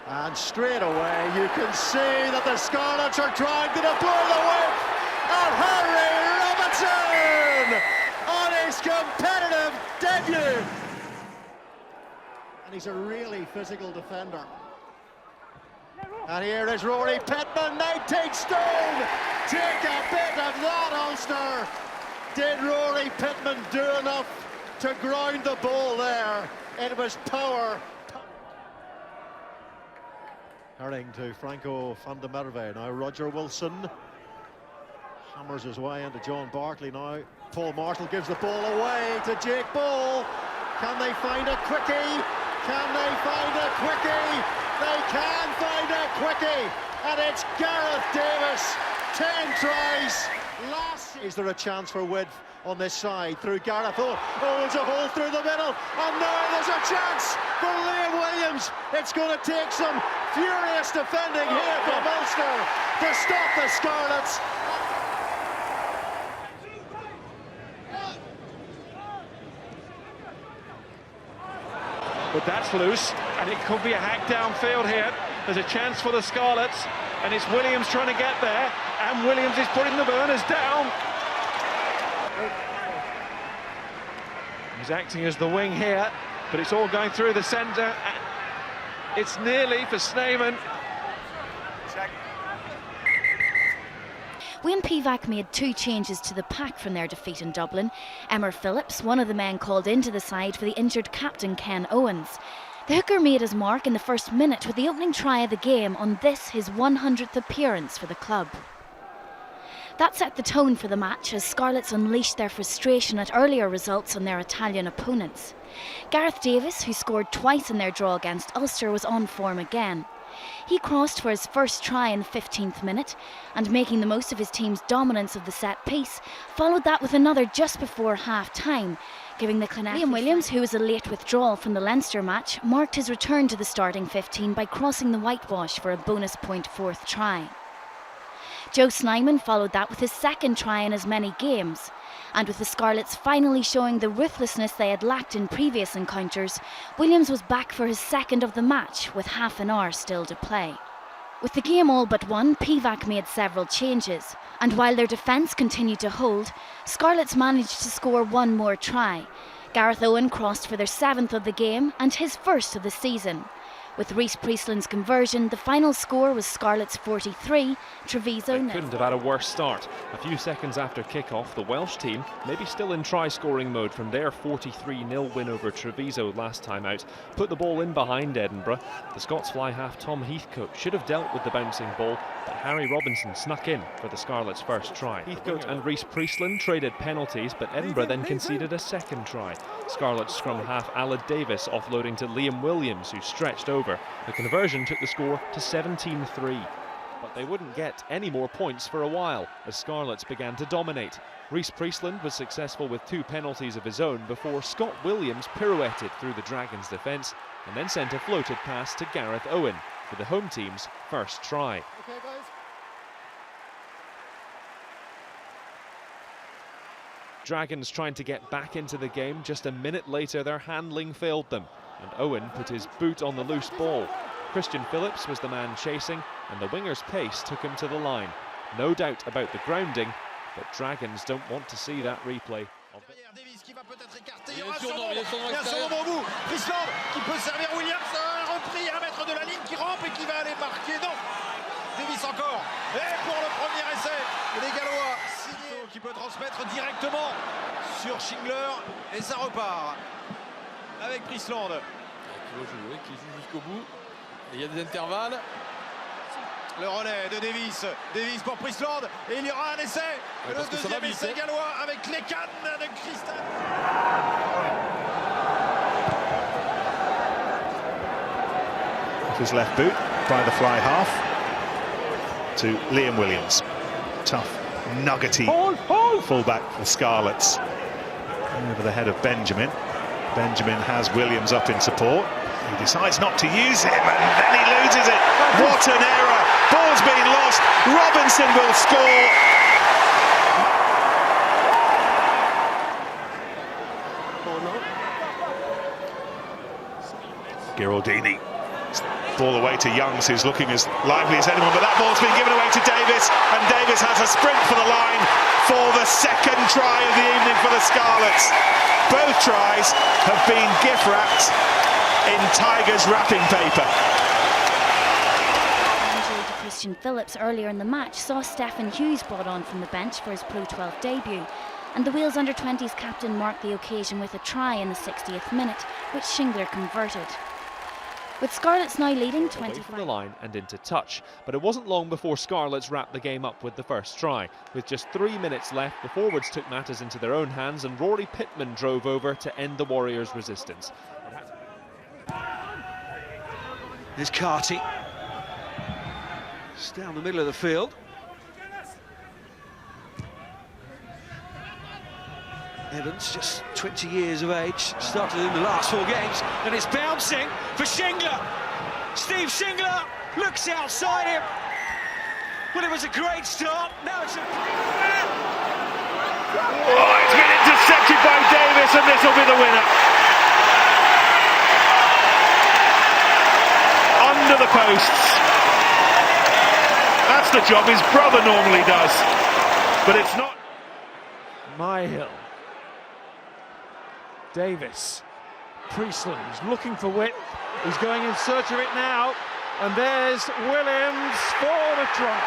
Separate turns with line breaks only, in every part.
And straight away you can see that the Scarlets are trying to deploy the whip, and Harry Robinson on his competitive debut. And he's a really physical defender. And here is Rory Pittman, 19 stone. Take a bit of that, Ulster. Did Rory Pittman do enough to ground the ball there? It was power. Herring to Franco van der Merwe. Now Roger Wilson hammers his way into John Barkley now. Paul Marshall gives the ball away to Jake Ball. Can they find a quickie? Can they find a quickie? They can find a quickie. And it's Gareth Davis. 10 tries. Is there a chance for width on this side through Gareth? Oh, there's a hole through the middle. And now there's a chance for Liam Williams. It's going to take some furious defending here from Ulster to stop the Scarlets.
But that's loose, and it could be a hack downfield here. There's a chance for the Scarlets, and it's Williams trying to get there, and Williams is putting the burners down. He's acting as the wing here, but it's all going through the centre. It's nearly for Sneijman.
Wayne Pivac made 2 changes to the pack from their defeat in Dublin. Emmer Phillips, one of the men called into the side for the injured captain Ken Owens. The hooker made his mark in the first minute with the opening try of the game on this, his 100th appearance for the club. That set the tone for the match as Scarlets unleashed their frustration at earlier results on their Italian opponents. Gareth Davis, who scored twice in their draw against Ulster, was on form again. He crossed for his first try in the 15th minute, and making the most of his team's dominance of the set piece, followed that with another just before half-time, giving the Clonakilty... Liam Williams, who was a late withdrawal from the Leinster match, marked his return to the starting 15 by crossing the whitewash for a bonus point 4th try. Joe Sneijman followed that with his 2nd try in as many games. And with the Scarlets finally showing the ruthlessness they had lacked in previous encounters, Williams was back for his 2nd of the match with half an hour still to play. With the game all but won, Pivac made several changes, and while their defence continued to hold, Scarlets managed to score 1 more try. Gareth Owen crossed for their 7th of the game and his 1st of the season. With Rhys Priestland's conversion, the final score was Scarlets 43, Treviso 0.
Couldn't have had a worse start. A few seconds after kick-off, the Welsh team, maybe still in try-scoring mode from their 43-0 win over Treviso last time out, put the ball in behind Edinburgh. The Scots fly half Tom Heathcote should have dealt with the bouncing ball, but Harry Robinson snuck in for the Scarlets' first try. Heathcote and Rhys Priestland traded penalties, but Edinburgh then conceded a 2nd try. Scarlets scrum half Aled Davis offloading to Liam Williams, who stretched over. The conversion took the score to 17-3. But they wouldn't get any more points for a while as Scarlets began to dominate. Rhys Priestland was successful with 2 penalties of his own before Scott Williams pirouetted through the Dragons' defence and then sent a floated pass to Gareth Owen for the home team's first try.
Okay, guys.
Dragons trying to get back into the game. Just a minute later, their handling failed them, and Owen put his boot on the loose ball. Christian Phillips was the man chasing, and the winger's pace took him to the line. No doubt about the grounding, but Dragons don't want to see that replay.
Davis qui va peut-être écarter, il y aura sûrement au bout. Priestland qui peut servir Williams, repris à 1 mètre de la ligne, qui rampe et qui va aller marquer. Non, Davis encore. Et pour le premier essai, les Gallois signé qui peut transmettre directement sur Schindler et ça repart avec Priestland.
Qui joue jusqu'au bout. Et il y a des intervalles.
Le relais de Davis, Davis pour Priestland, et il y aura un essai, le deuxième essai gallois avec les cannes de Christophe.
His left boot by the fly half to Liam Williams. Tough, nuggety fullback for Scarlets. Over the head of Benjamin. Benjamin has Williams up in support. He decides not to use him and then he loses it. What an error! Ball's been lost. Robinson will score. Giraldini Ball away to Youngs, who's looking as lively as anyone, but that ball's been given away to Davis, and Davis has a sprint for the line for the second try of the evening for the Scarlets. Both tries have been gift-wrapped in Tigers wrapping paper.
Christian Phillips earlier in the match saw Stephen Hughes brought on from the bench for his Pro 12 debut, and the Wales under-20s captain marked the occasion with a try in the 60th minute, which Shingler converted. With Scarlets now leading 25
from the line and into touch, but it wasn't long before Scarlets wrapped the game up with the first try. With just 3 minutes left, the forwards took matters into their own hands, and Rory Pittman drove over to end the Warriors' resistance.
There's Carty. It's down the middle of the field. Evans, just 20 years of age, started in the last 4 games, and it's bouncing for Shingler. Steve Shingler looks outside him. Well, it was a great start. Now it's a...
Oh, it's been intercepted by Davis, and this will be the winner. Under the posts. That's the job his brother normally does, but it's not.
Myhill. Davis. Priestland is looking for width. He's going in search of it now. And there's Williams for the try.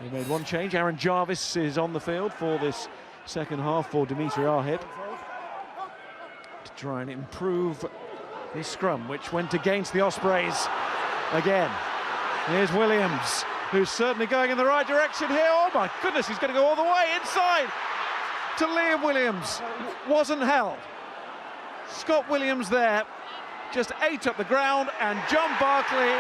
He made one change. Aaron Jarvis is on the field for this second half for Dimitri Arhip to try and improve his scrum, which went against the Ospreys again. Here's Williams, who's certainly going in the right direction here. Oh my goodness, he's going to go all the way inside to Liam Williams. Wasn't held. Scott Williams there, just ate up the ground, and John Barkley.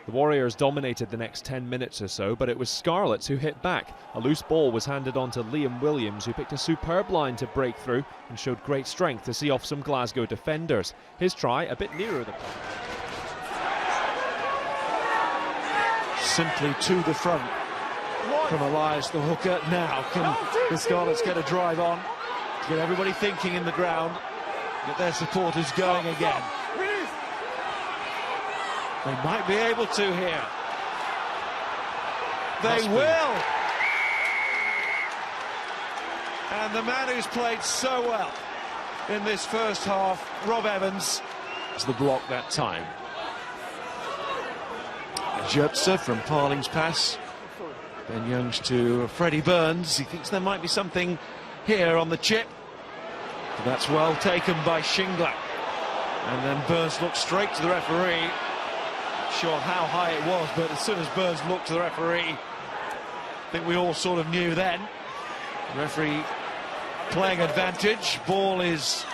The Warriors dominated the next 10 minutes or so, but it was Scarlets who hit back. A loose ball was handed on to Liam Williams, who picked a superb line to break through and showed great strength to see off some Glasgow defenders. His try a bit nearer the...
Simply to the front from Elias the hooker. Now can the Scarlets get a drive on to get everybody thinking in the ground, get their supporters going again. They might be able to here. They will. And the man who's played so well in this first half, Rob Evans, is the block that time. Jutsa from Parling's pass. Ben Youngs to Freddie Burns. He thinks there might be something here on the chip. But that's well taken by Shingler. And then Burns looked straight to the referee. Not sure how high it was, but as soon as Burns looked to the referee, I think we all sort of knew then. The referee playing advantage. Ball is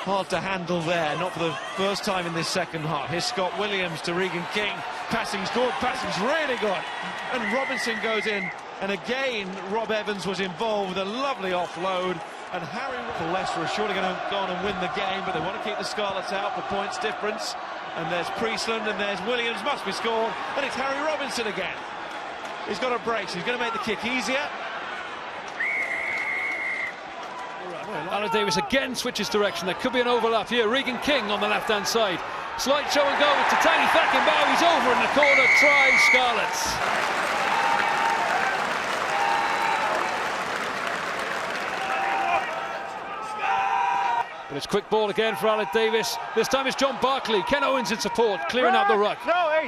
hard to handle there, not for the first time in this second half. Here's Scott Williams to Regan King. Passing's good, passing's really good. And Robinson goes in, and again Rob Evans was involved with a lovely offload. And Harry for Leicester are surely going to go on and win the game, but they want to keep the Scarlets out for points difference. And there's Priestland, and there's Williams, must be scored, and it's Harry Robinson again. He's got a brace, he's going to make the kick easier.
Alan Davis again switches direction. There could be an overlap here. Regan King on the left-hand side. Slight show and go to Tiny Thackenbow. He's over in the corner. Try Scarlets. But it's quick ball again for Alan Davis. This time it's John Barkley. Ken Owens in support, clearing out the ruck.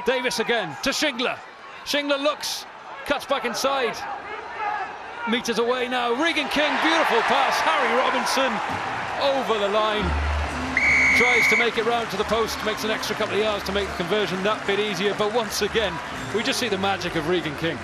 Davis again to Shingler. Shingler looks, cuts back inside. Meters away now. Regan King, beautiful pass. Harry Robinson over the line. Tries to make it round to the post, makes an extra couple of yards to make the conversion that bit easier. But once again, we just see the magic of Regan King.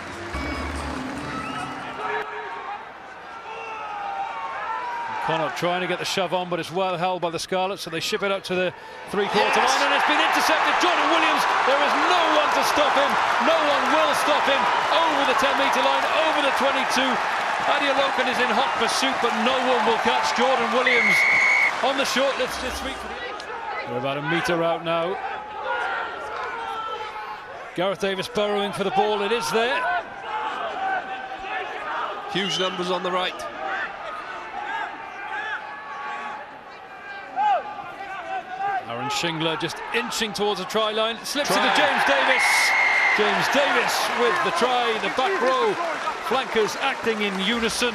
Connaught trying to get the shove on, but it's well held by the Scarlets, so they ship it up to the three-quarter line, and it's been intercepted. Jordan Williams, there is no one to stop him. No one will stop him. Over the 10-metre line, over the 22. Adeolokan is in hot pursuit, but no one will catch Jordan Williams on the short. Let's just speak for the... We're about a metre out now. Gareth Davis burrowing for the ball. It is there. Huge numbers on the right. Aaron Shingler just inching towards the try line. Slips it to James Davis. James Davis with the try. The back row flankers acting in unison.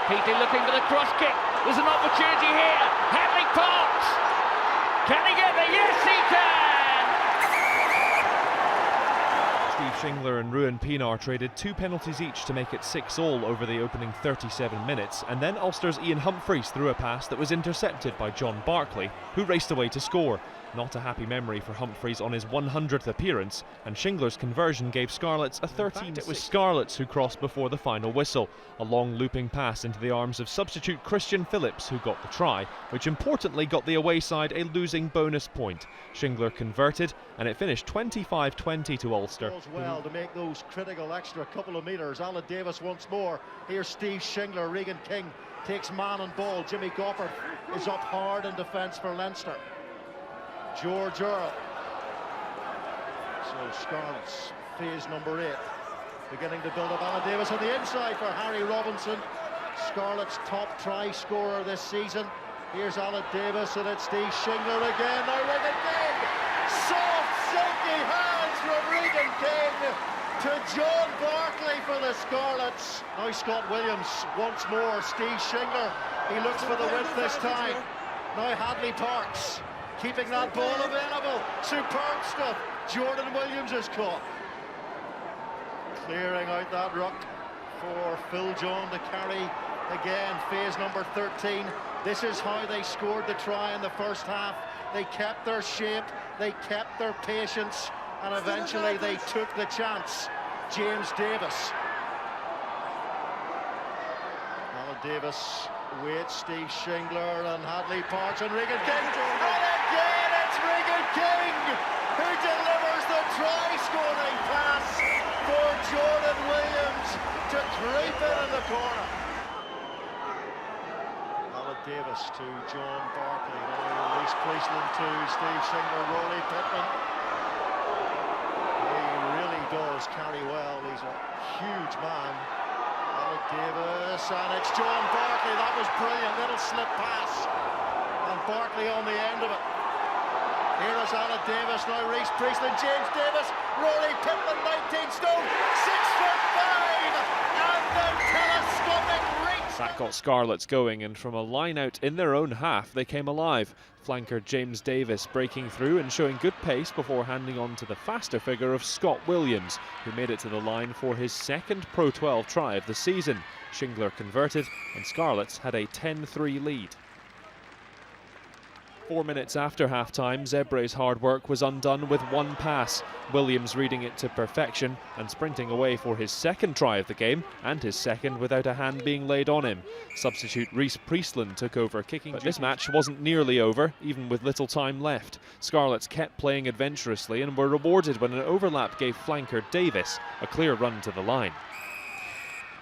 Keating looking for the cross kick. There's an opportunity here. Hadley Parks. Can he get there? Yes, he can.
Steve Shingler and Ruan Pienaar traded 2 penalties each to make it 6-all over the opening 37 minutes, and then Ulster's Ian Humphreys threw a pass that was intercepted by John Barclay, who raced away to score. Not a happy memory for Humphreys on his 100th appearance, and Shingler's conversion gave Scarlets a 13-6. It was Scarlets who crossed before the final whistle. A long looping pass into the arms of substitute Christian Phillips, who got the try, which importantly got the away side a losing bonus point. Shingler converted, and it finished 25-20 to Ulster.
Well, to make those critical extra couple of metres. Alan Davis once more. Here's Steve Shingler. Regan King takes man and ball. Jimmy Goppert is up hard in defence for Leinster. George Earl. So Scarlets, phase number 8, beginning to build up. Alan Davis on the inside for Harry Robinson, Scarlets' top try scorer this season. Here's Alan Davis, and it's Steve Shingler again. Now Regan King, soft, silky hands from Regan King to John Barclay for the Scarlets. Now Scott Williams once more. Steve Shingler, he looks for the width this time. Now Hadley Parks, keeping that ball available. Superb stuff. Jordan Williams is caught. Clearing out that ruck for Phil John to carry again. Phase number 13. This is how they scored the try in the first half. They kept their shape, they kept their patience, and eventually they took the chance. James Davis. Alan Davis waits. Steve Shingler and Hadley Parks and Regan King. And again it's Regan King who delivers the try-scoring pass for Jordan Williams to creep in the corner. Alan Davis to John Barclay. Now release Priestland to Steve Shingler. Rolly Pittman. He really does carry well. He's a huge man. Alan Davis, and it's John Barclay. That was brilliant. Little slip pass. And Barclay on the end of it. Here is Alan Davis, now Reece Priestland, James Davis, Rory Pittman, 19 stone, 6'5", and the telescopic reach.
That got Scarlets going, and from a line out in their own half, they came alive. Flanker James Davis breaking through and showing good pace before handing on to the faster figure of Scott Williams, who made it to the line for his second Pro 12 try of the season. Shingler converted, and Scarlets had a 10-3 lead. 4 minutes after half-time, Zebre's hard work was undone with one pass. Williams reading it to perfection and sprinting away for his second try of the game, and his second without a hand being laid on him. Substitute Reece Priestland took over kicking. But this match wasn't nearly over, even with little time left. Scarlets kept playing adventurously and were rewarded when an overlap gave flanker Davis a clear run to the line.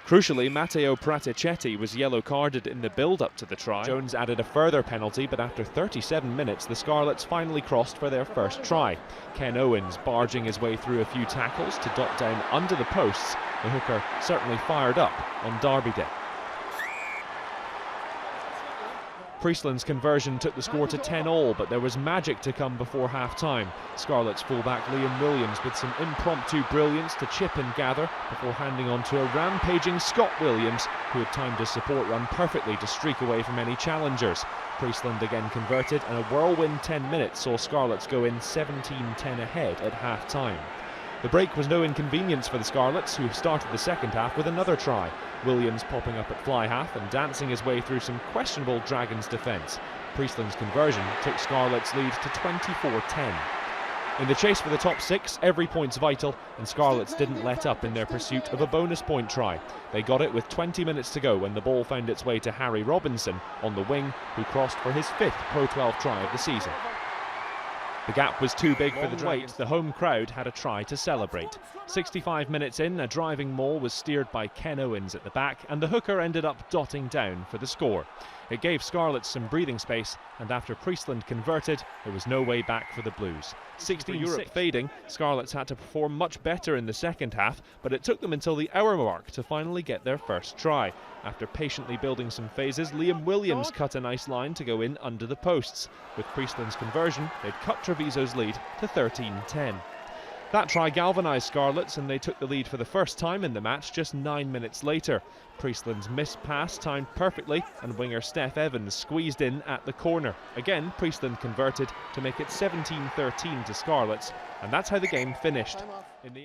Crucially, Matteo Praticetti was yellow-carded in the build-up to the try. Jones added a further penalty, but after 37 minutes, the Scarlets finally crossed for their first try. Ken Owens barging his way through a few tackles to dot down under the posts. The hooker certainly fired up on Derby Day. Priestland's conversion took the score to 10-all, but there was magic to come before half-time. Scarlets fullback Liam Williams with some impromptu brilliance to chip and gather before handing on to a rampaging Scott Williams, who had timed his support run perfectly to streak away from any challengers. Priestland again converted, and a whirlwind 10 minutes saw Scarlets go in 17-10 ahead at half-time. The break was no inconvenience for the Scarlets, who started the second half with another try. Williams popping up at fly half and dancing his way through some questionable Dragons defence. Priestland's conversion took Scarlets' lead to 24-10. In the chase for the top 6, every point's vital, and Scarlets didn't let up in their pursuit of a bonus point try. They got it with 20 minutes to go when the ball found its way to Harry Robinson on the wing, who crossed for his 5th Pro 12 try of the season. The gap was too big for the Dragons. The home crowd had a try to celebrate. 65 minutes in, a driving maul was steered by Ken Owens at the back, and the hooker ended up dotting down for the score. It gave Scarlets some breathing space, and after Priestland converted, there was no way back for the Blues. 16 Europe fading, Scarlets had to perform much better in the second half, but it took them until the hour mark to finally get their first try. After patiently building some phases, Liam Williams cut a nice line to go in under the posts. With Priestland's conversion, they'd cut Treviso's lead to 13-10. That try galvanised Scarlets, and they took the lead for the first time in the match just 9 minutes later. Priestland's missed pass timed perfectly, and winger Steph Evans squeezed in at the corner. Again, Priestland converted to make it 17-13 to Scarlets, and that's how the game finished. In the